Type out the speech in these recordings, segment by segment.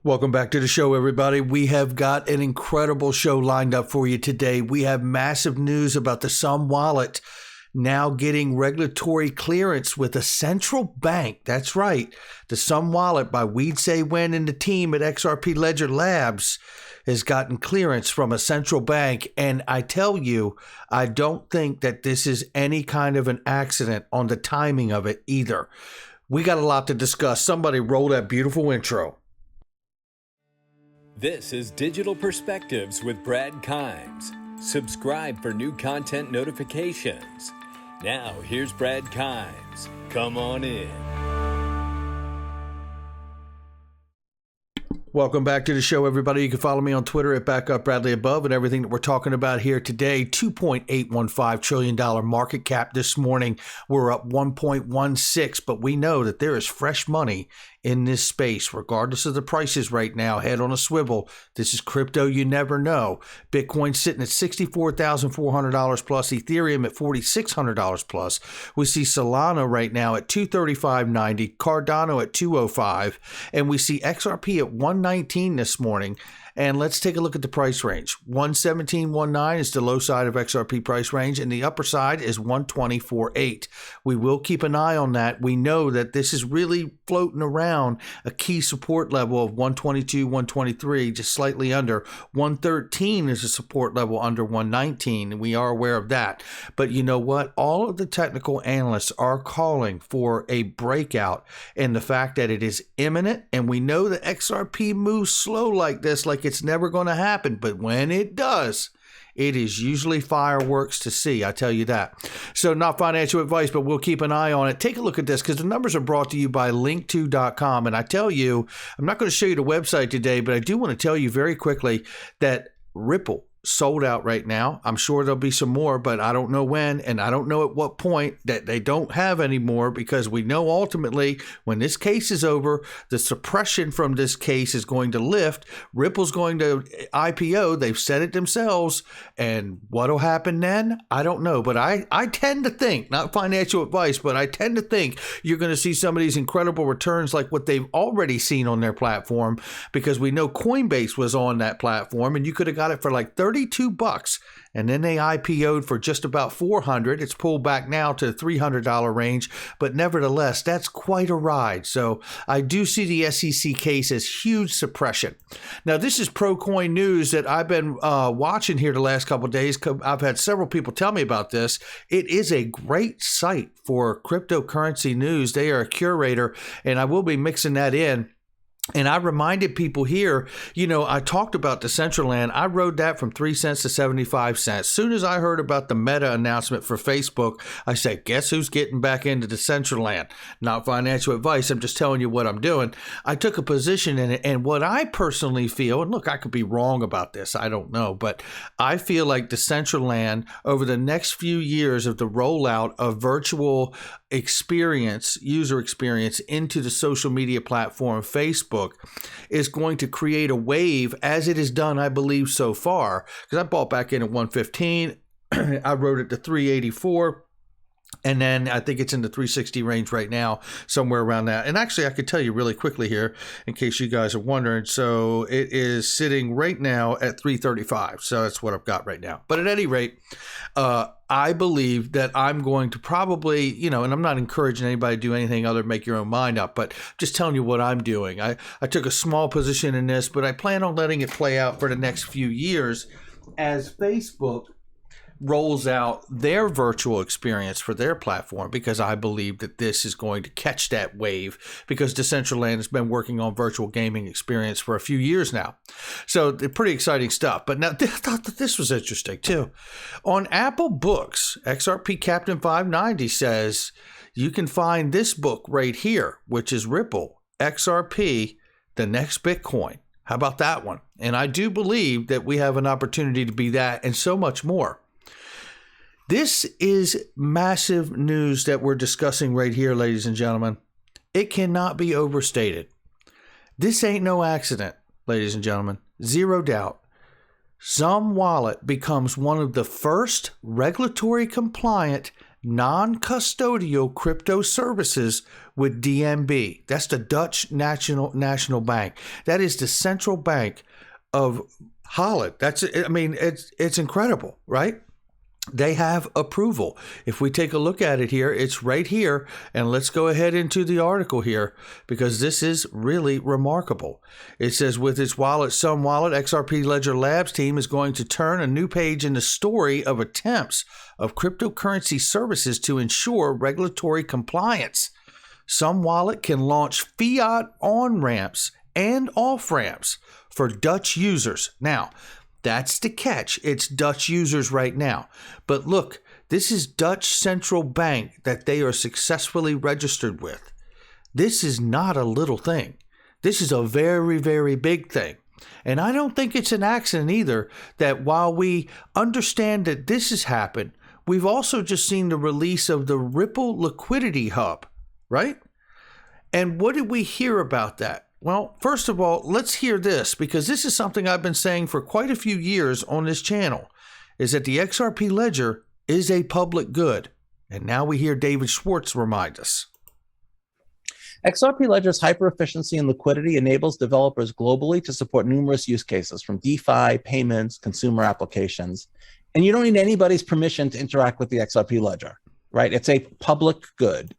Welcome back to the show, everybody. We have got an incredible show lined up for you today. We have massive news about the XUMM wallet now getting regulatory clearance with a central bank. That's right. The XUMM wallet by Weed Say Wen and the team at XRP-Ledger Labs has gotten clearance from a central bank. And I tell you, I don't think that this is any kind of an accident on the timing of it either. We got a lot to discuss. Somebody roll that beautiful intro. This is Digital Perspectives with Brad Kimes. Subscribe for new content notifications. Now, here's Brad Kimes. Come on in. Welcome back to the show, everybody. You can follow me on Twitter at BackUpBradleyAbove, and everything that we're talking about here today. $2.815 trillion market cap this morning. We're up 1.16, but we know that there is fresh money in this space, regardless of the prices right now. Head on a swivel. This is crypto. You never know. Bitcoin sitting at $64,400 plus. Ethereum at $4,600 plus. We see Solana right now at $235.90. Cardano at $205, and we see XRP at $119 this morning. And let's take a look at the price range. 117.19 is the low side of XRP price range, and the upper side is 124.8. We will keep an eye on that. We know that this is really floating around a key support level of 122, 123, just slightly under. 113 is a support level under 119, and we are aware of that. But you know what? All of the technical analysts are calling for a breakout, and the fact that it is imminent, and we know that XRP moves slow like this, like it's never going to happen, but when it does, it is usually fireworks to see. I tell you that. So not financial advice, but we'll keep an eye on it. Take a look at this because the numbers are brought to you by link2.com. And I tell you, I'm not going to show you the website today, but I do want to tell you very quickly that Ripple sold out right now. I'm sure there'll be some more, but I don't know when, and I don't know at what point that they don't have any more, because we know ultimately when this case is over, the suppression from this case is going to lift. Ripple's going to IPO. They've said it themselves, and what'll happen then? I don't know, but I tend to think, not financial advice, but I tend to think you're going to see some of these incredible returns like what they've already seen on their platform, because we know Coinbase was on that platform, and you could have got it for like $32, and then they IPO'd for just about $400. It's pulled back now to the $300 range, but nevertheless, that's quite a ride. So I do see the SEC case as huge suppression. Now, this is ProCoin news that I've been watching here the last couple of days. I've had several people tell me about this. It is a great site for cryptocurrency news. They are a curator, and I will be mixing that in. And I reminded people here, you know, I talked about the Decentraland. I rode that from 3 cents to 75 cents. Soon as I heard about the Meta announcement for Facebook, I said, guess who's getting back into the Decentraland? Not financial advice. I'm just telling you what I'm doing. I took a position in it. And what I personally feel, and look, I could be wrong about this. I don't know. But I feel like the Decentraland over the next few years of the rollout of virtual experience, user experience into the social media platform Facebook is going to create a wave, as it has done, I believe, so far. Because I bought back in at 115, I rode it to 384. And then I think it's in the 360 range right now, somewhere around that. And actually, I could tell you really quickly here, in case you guys are wondering. So it is sitting right now at 335. So that's what I've got right now. But at any rate, I believe that I'm going to probably, you know, and I'm not encouraging anybody to do anything other than make your own mind up, but just telling you what I'm doing. I took a small position in this, but I plan on letting it play out for the next few years as Facebook rolls out their virtual experience for their platform, because I believe that this is going to catch that wave, because Decentraland has been working on virtual gaming experience for a few years now. So pretty exciting stuff. But now I thought that this was interesting too. On Apple Books, XRP Captain 590 says you can find this book right here, which is Ripple, XRP, the next Bitcoin. How about that one? And I do believe that we have an opportunity to be that and so much more. This is massive news that we're discussing right here, ladies and gentlemen. It cannot be overstated. This ain't no accident, ladies and gentlemen. Zero doubt. XUMM wallet becomes one of the first regulatory compliant non-custodial crypto services with DNB. That's the Dutch National Bank. That is the central bank of Holland. It's incredible, right? They have approval. If we take a look at it here, it's right here. And let's go ahead into the article here because this is really remarkable. It says with its wallet, XUMM wallet, XRPLedger Labs team is going to turn a new page in the story of attempts of cryptocurrency services to ensure regulatory compliance. XUMM wallet can launch fiat on-ramps and off-ramps for Dutch users. Now, that's the catch. It's Dutch users right now. But look, this is Dutch Central Bank that they are successfully registered with. This is not a little thing. This is a very, very big thing. And I don't think it's an accident either that while we understand that this has happened, we've also just seen the release of the Ripple Liquidity Hub, right? And what did we hear about that? Well, first of all, let's hear this because this is something I've been saying for quite a few years on this channel, is that the XRP Ledger is a public good. And now we hear David Schwartz remind us. XRP Ledger's hyper-efficiency and liquidity enables developers globally to support numerous use cases from DeFi, payments, consumer applications. And you don't need anybody's permission to interact with the XRP Ledger, right? It's a public good.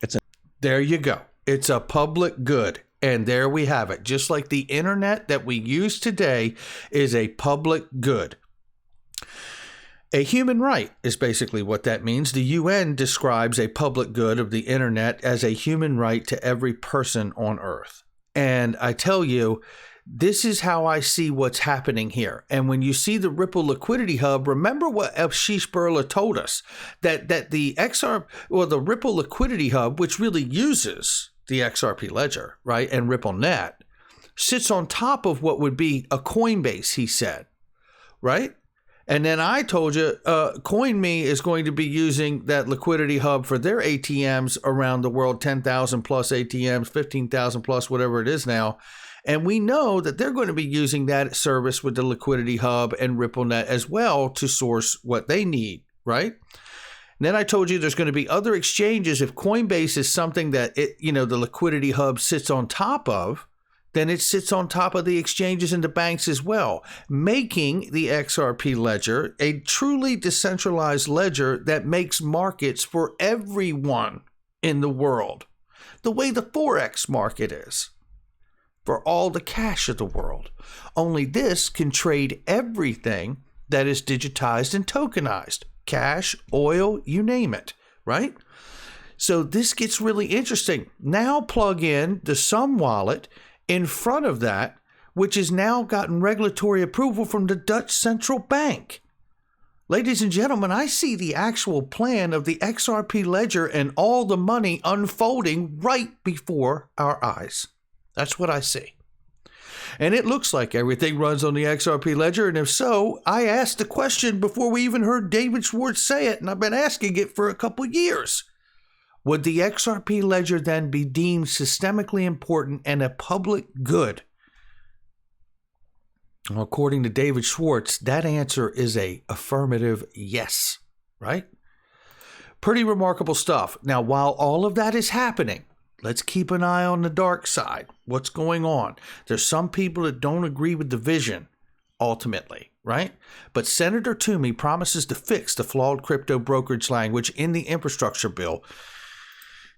There you go. It's a public good. And there we have it. Just like the internet that we use today is a public good. A human right is basically what that means. The UN describes a public good of the internet as a human right to every person on earth. And I tell you, this is how I see what's happening here. And when you see the Ripple Liquidity Hub, remember what Ashish Birla told us, that the the Ripple Liquidity Hub, which really uses the XRP Ledger, right, and RippleNet, sits on top of what would be a Coinbase, he said, right? And then I told you, CoinMe is going to be using that Liquidity Hub for their ATMs around the world, 10,000 plus ATMs, 15,000 plus, whatever it is now. And we know that they're going to be using that service with the Liquidity Hub and RippleNet as well to source what they need, right? And then I told you there's going to be other exchanges. If Coinbase is something that the Liquidity Hub sits on top of, then it sits on top of the exchanges and the banks as well, making the XRP Ledger a truly decentralized ledger that makes markets for everyone in the world, the way the Forex market is for all the cash of the world. Only this can trade everything that is digitized and tokenized. Cash, oil, you name it, right? So this gets really interesting. Now plug in the XUMM wallet in front of that, which has now gotten regulatory approval from the Dutch Central Bank. Ladies and gentlemen, I see the actual plan of the XRP Ledger and all the money unfolding right before our eyes. That's what I see. And it looks like everything runs on the XRP Ledger. And if so, I asked the question before we even heard David Schwartz say it, and I've been asking it for a couple years. Would the XRP Ledger then be deemed systemically important and a public good? According to David Schwartz, that answer is a affirmative yes, right? Pretty remarkable stuff. Now, while all of that is happening, let's keep an eye on the dark side. What's going on? There's some people that don't agree with the vision, ultimately, right? But Senator Toomey promises to fix the flawed crypto brokerage language in the infrastructure bill.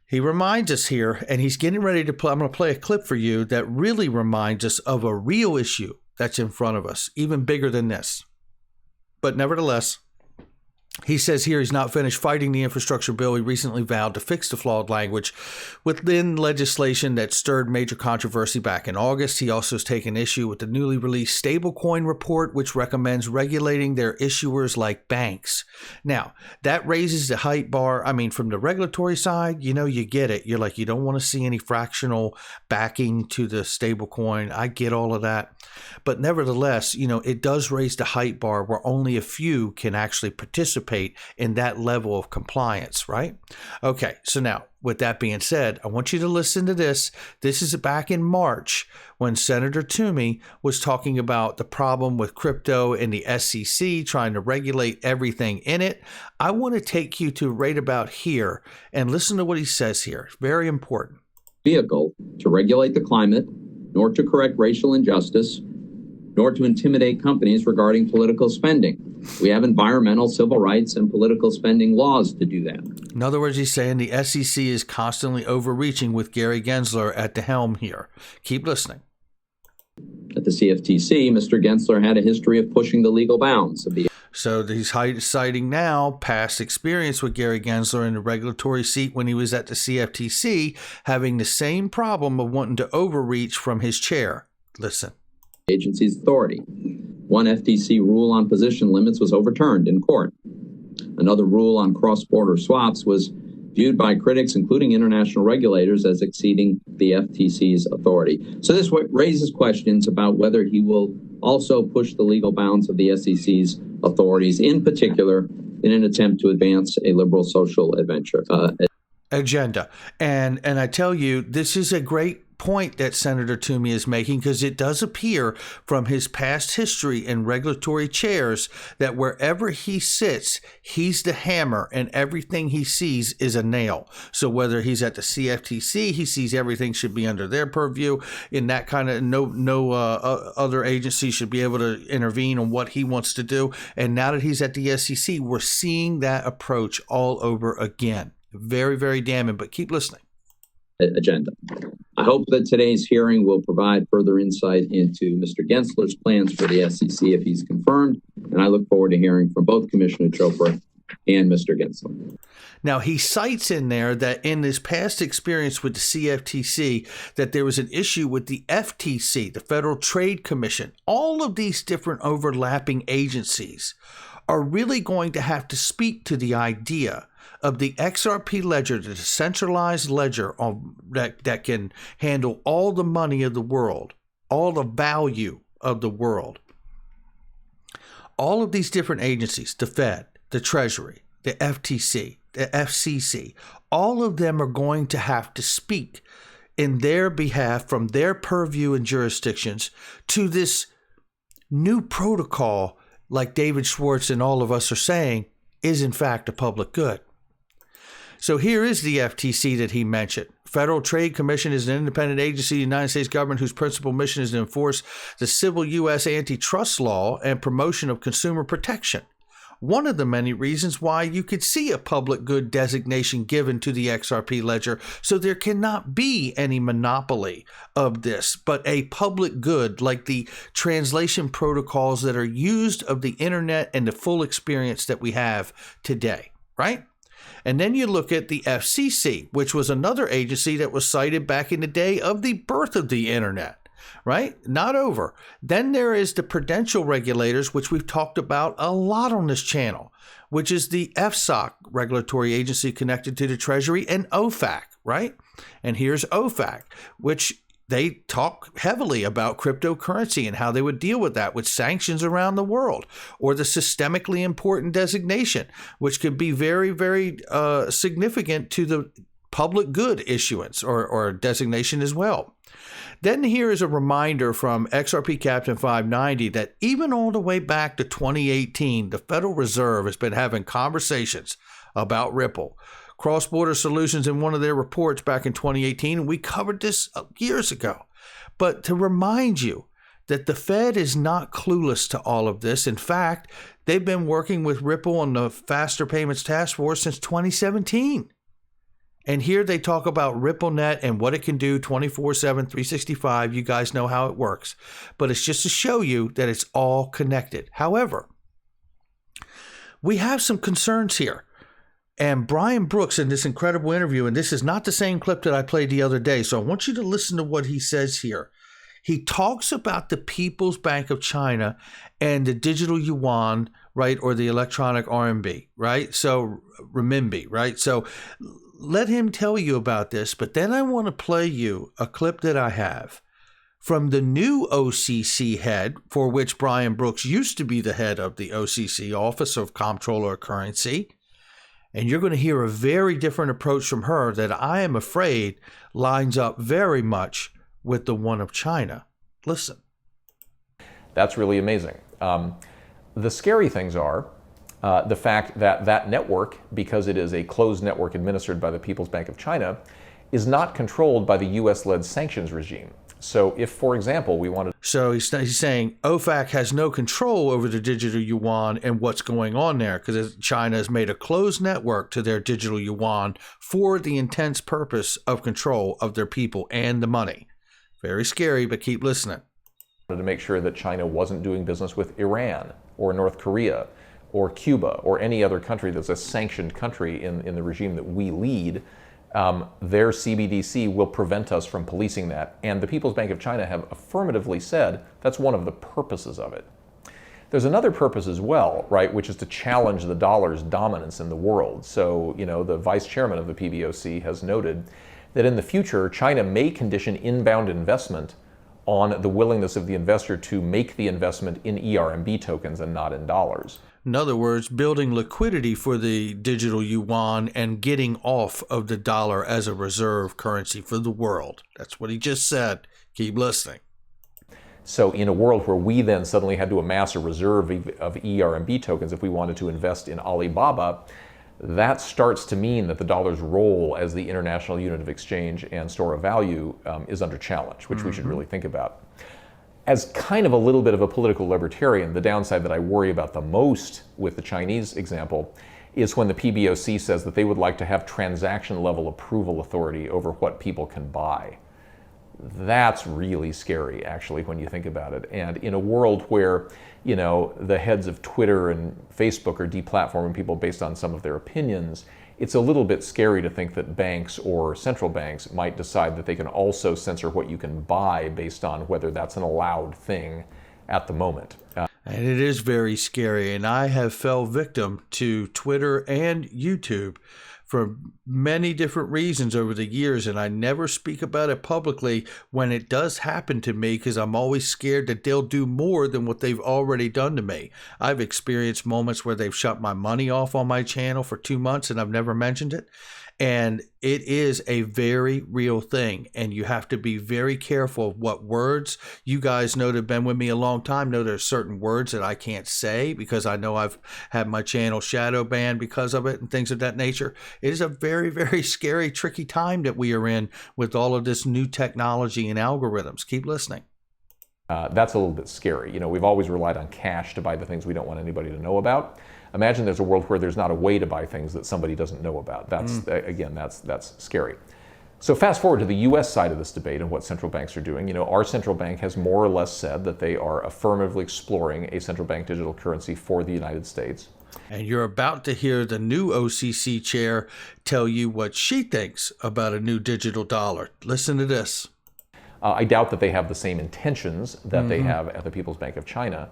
He reminds us here, and he's getting ready to play. I'm going to play a clip for you that really reminds us of a real issue that's in front of us, even bigger than this. But nevertheless, he says here he's not finished fighting the infrastructure bill. He recently vowed to fix the flawed language within legislation that stirred major controversy back in August. He also has taken issue with the newly released stablecoin report, which recommends regulating their issuers like banks. Now, that raises the height bar. I mean, from the regulatory side, you get it. You're like, you don't want to see any fractional backing to the stablecoin. I get all of that. But nevertheless, it does raise the height bar where only a few can actually participate participate in that level of compliance, right? Okay, so now with that being said, I want you to listen to this. This is back in March when Senator Toomey was talking about the problem with crypto and the SEC trying to regulate everything in it. I want to take you to right about here and listen to what he says here. Very important. Vehicle to regulate the climate, nor to correct racial injustice, nor to intimidate companies regarding political spending. We have environmental, civil rights, and political spending laws to do that. In other words, he's saying the SEC is constantly overreaching with Gary Gensler at the helm here. Keep listening. At the CFTC, Mr. Gensler had a history of pushing the legal bounds of the. So he's citing now past experience with Gary Gensler in the regulatory seat when he was at the CFTC, having the same problem of wanting to overreach from his chair. Listen. Agency's authority. One FTC rule on position limits was overturned in court. Another rule on cross-border swaps was viewed by critics, including international regulators, as exceeding the FTC's authority. So this raises questions about whether he will also push the legal bounds of the SEC's authorities, in particular, in an attempt to advance a liberal social agenda. And I tell you, this is a great point that Senator Toomey is making, because it does appear from his past history in regulatory chairs that wherever he sits, he's the hammer and everything he sees is a nail. So whether he's at the CFTC, he sees everything should be under their purview. In that kind of no other agency should be able to intervene on what he wants to do. And now that he's at the SEC, we're seeing that approach all over again. Very, very damning, but keep listening. Agenda. I hope that today's hearing will provide further insight into Mr. Gensler's plans for the SEC if he's confirmed, and I look forward to hearing from both Commissioner Chopra and Mr. Gensler. Now, he cites in there that in his past experience with the CFTC, that there was an issue with the FTC, the Federal Trade Commission. All of these different overlapping agencies are really going to have to speak to the idea of the XRP ledger, the decentralized ledger that can handle all the money of the world, all the value of the world. All of these different agencies, the Fed, the Treasury, the FTC, the FCC, all of them are going to have to speak in their behalf from their purview and jurisdictions to this new protocol, like David Schwartz and all of us are saying, is in fact a public good. So here is the FTC that he mentioned. Federal Trade Commission is an independent agency of the United States government whose principal mission is to enforce the civil U.S. antitrust law and promotion of consumer protection. One of the many reasons why you could see a public good designation given to the XRP ledger, so there cannot be any monopoly of this, but a public good like the translation protocols that are used of the internet and the full experience that we have today, right? And then you look at the FCC, which was another agency that was cited back in the day of the birth of the internet, right? Not over. Then there is the prudential regulators, which we've talked about a lot on this channel, which is the FSOC regulatory agency connected to the Treasury, and OFAC, right? And here's OFAC, which they talk heavily about cryptocurrency and how they would deal with that with sanctions around the world, or the systemically important designation, which could be very, very significant to the public good issuance or designation as well. Then here is a reminder from XRP Captain 590 that even all the way back to 2018, the Federal Reserve has been having conversations about Ripple. Cross-border solutions in one of their reports back in 2018, and we covered this years ago. But to remind you that the Fed is not clueless to all of this. In fact, they've been working with Ripple on the Faster Payments Task Force since 2017. And here they talk about RippleNet and what it can do 24/7, 365. You guys know how it works. But it's just to show you that it's all connected. However, we have some concerns here. And Brian Brooks, in this incredible interview, and this is not the same clip that I played the other day, so I want you to listen to what he says here. He talks about the People's Bank of China and the digital yuan, right, or the electronic RMB, right? So renminbi, right? So let him tell you about this, but then I want to play you a clip that I have from the new OCC head, for which Brian Brooks used to be the head of the OCC, Office of Comptroller of Currency. And you're going to hear a very different approach from her that I am afraid lines up very much with the one of China. Listen. That's really amazing. The scary things are the fact that that network, because it is a closed network administered by the People's Bank of China, is not controlled by the U.S.-led sanctions regime. So if, for example, we wanted... So he's saying OFAC has no control over the digital yuan and what's going on there because China has made a closed network to their digital yuan for the intense purpose of control of their people and the money. Very scary, but keep listening. To make sure that China wasn't doing business with Iran or North Korea or Cuba or any other country that's a sanctioned country in the regime that we lead, their CBDC will prevent us from policing that. And the People's Bank of China have affirmatively said that's one of the purposes of it. There's another purpose as well, right, which is to challenge the dollar's dominance in the world. So, you know, the vice chairman of the PBOC has noted that in the future, China may condition inbound investment on the willingness of the investor to make the investment in ERMB tokens and not in dollars. In other words, building liquidity for the digital yuan and getting off of the dollar as a reserve currency for the world. That's what he just said. Keep listening. So in a world where we then suddenly had to amass a reserve of ERMB tokens if we wanted to invest in Alibaba, that starts to mean that the dollar's role as the international unit of exchange and store of value is under challenge, which we should really think about. As kind of a little bit of a political libertarian, the downside that I worry about the most with the Chinese example is when the PBOC says that they would like to have transaction level approval authority over what people can buy. That's really scary, actually, when you think about it. And in a world where, you know, the heads of Twitter and Facebook are deplatforming people based on some of their opinions, it's a little bit scary to think that banks or central banks might decide that they can also censor what you can buy based on whether that's an allowed thing at the moment. And it is very scary. And I have fell victim to Twitter and YouTube for many different reasons over the years, and I never speak about it publicly when it does happen to me because I'm always scared that they'll do more than what they've already done to me. I've experienced moments where they've shut my money off on my channel for 2 months and I've never mentioned it. And it is a very real thing, and you have to be very careful of what words. You guys know that have been with me a long time know there's certain words that I can't say because I know I've had my channel shadow banned because of it and things of that nature. It is a very, very scary, tricky time that we are in with all of this new technology and algorithms. Keep listening. That's a little bit scary. You know, we've always relied on cash to buy the things we don't want anybody to know about. Imagine there's a world where there's not a way to buy things that somebody doesn't know about. That's again, that's scary. So fast forward to the U.S. side of this debate and what central banks are doing. You know, our central bank has more or less said that they are affirmatively exploring a central bank digital currency for the United States. And you're about to hear the new OCC chair tell you what she thinks about a new digital dollar. Listen to this. I doubt that they have the same intentions that they have at the People's Bank of China.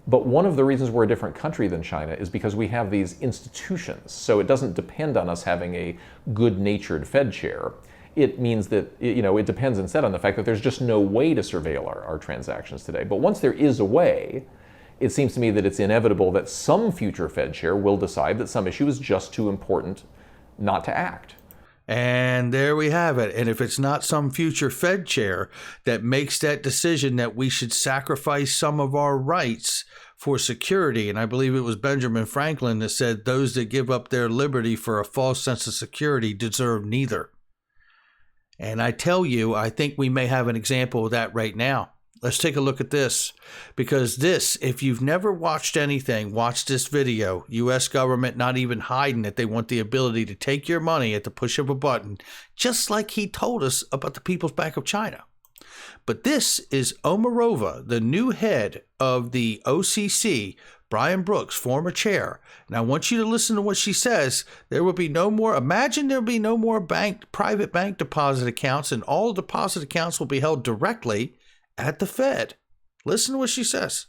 But one of the reasons we're a different country than China is because we have these institutions. So it doesn't depend on us having a good-natured Fed chair. It means that, you know, it depends instead on the fact that there's just no way to surveil our transactions today. But once there is a way, it seems to me that it's inevitable that some future Fed chair will decide that some issue is just too important not to act. And there we have it. And if it's not some future Fed chair that makes that decision that we should sacrifice some of our rights for security, and I believe it was Benjamin Franklin that said those that give up their liberty for a false sense of security deserve neither. And I tell you, I think we may have an example of that right now. Let's take a look at this, because this, if you've never watched anything, watch this video. U.S. government not even hiding that they want the ability to take your money at the push of a button, just like he told us about the People's Bank of China. But this is Omarova, the new head of the OCC, Brian Brooks, former chair. And I want you to listen to what she says. There will be no more, imagine there'll be no more private bank deposit accounts, and all deposit accounts will be held directly at the Fed. Listen to what she says.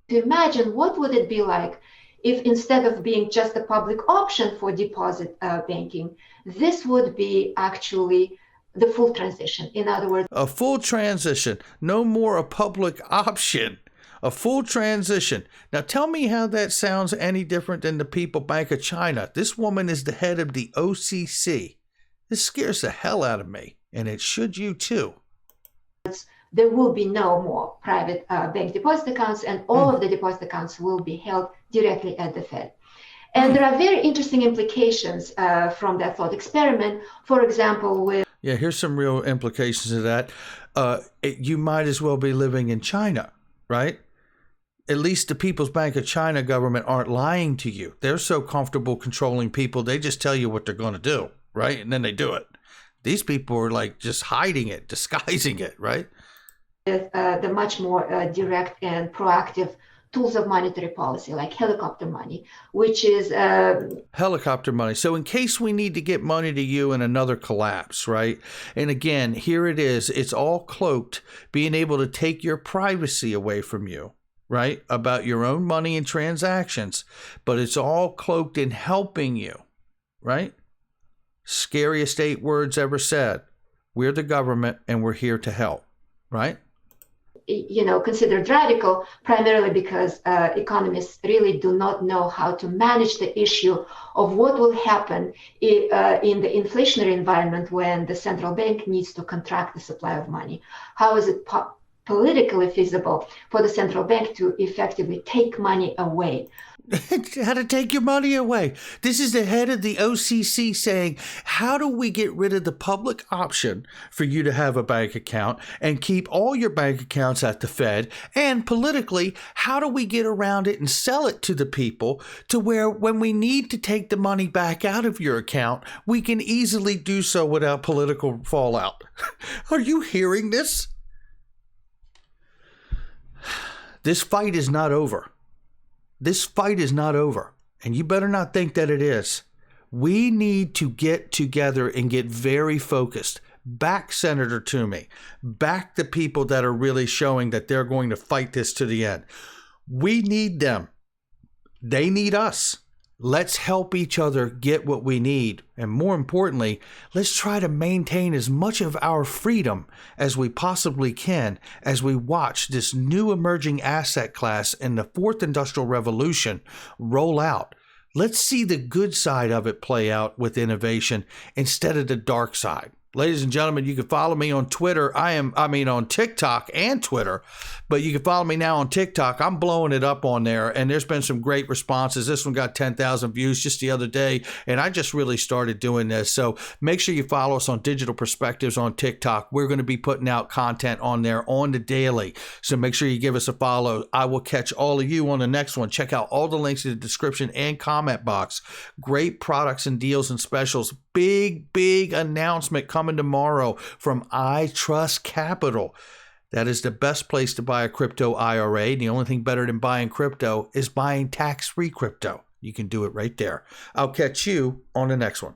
Imagine what would it be like if instead of being just a public option for deposit banking, this would be actually the full transition. In other words, a full transition, no more a public option, a full transition. Now tell me how that sounds any different than the People's Bank of China. This woman is the head of the OCC. This scares the hell out of me, and it should you too. there will be no more private bank deposit accounts, and all of the deposit accounts will be held directly at the Fed. And there are very interesting implications from that thought experiment. For example, with here's some real implications of that. You might as well be living in China, right? At least the People's Bank of China government aren't lying to you. They're so comfortable controlling people, they just tell you what they're going to do, right? And then they do it. These people are like just hiding it, disguising it, right? the much more direct and proactive tools of monetary policy, like helicopter money, which is helicopter money. So in case we need to get money to you in another collapse, right? And again, here it is. It's all cloaked, being able to take your privacy away from you, right? About your own money and transactions, but it's all cloaked in helping you, right? Scariest 8 words ever said. We're the government and we're here to help, right? Considered radical, primarily because economists really do not know how to manage the issue of what will happen in the inflationary environment when the central bank needs to contract the supply of money. How is it politically feasible for the central bank to effectively take money away? How to take your money away. This is the head of the OCC saying, how do we get rid of the public option for you to have a bank account and keep all your bank accounts at the Fed? And politically, how do we get around it and sell it to the people to where when we need to take the money back out of your account, we can easily do so without political fallout? Are you hearing this? This fight is not over. This fight is not over, and you better not think that it is. We need to get together and get very focused. Back Senator Toomey. Back the people that are really showing that they're going to fight this to the end. We need them. They need us. Let's help each other get what we need. And more importantly, let's try to maintain as much of our freedom as we possibly can as we watch this new emerging asset class in the fourth industrial revolution roll out. Let's see the good side of it play out with innovation instead of the dark side. Ladies and gentlemen, you can follow me on Twitter. On TikTok and Twitter, but you can follow me now on TikTok. I'm blowing it up on there, and there's been some great responses. This one got 10,000 views just the other day, and I just really started doing this. So make sure you follow us on Digital Perspectives on TikTok. We're going to be putting out content on there on the daily. So make sure you give us a follow. I will catch all of you on the next one. Check out all the links in the description and comment box. Great products and deals and specials. Big announcement coming tomorrow from I Trust Capital. That is the best place to buy a crypto IRA. The only thing better than buying crypto is buying tax-free crypto. You can do it right there. I'll catch you on the next one.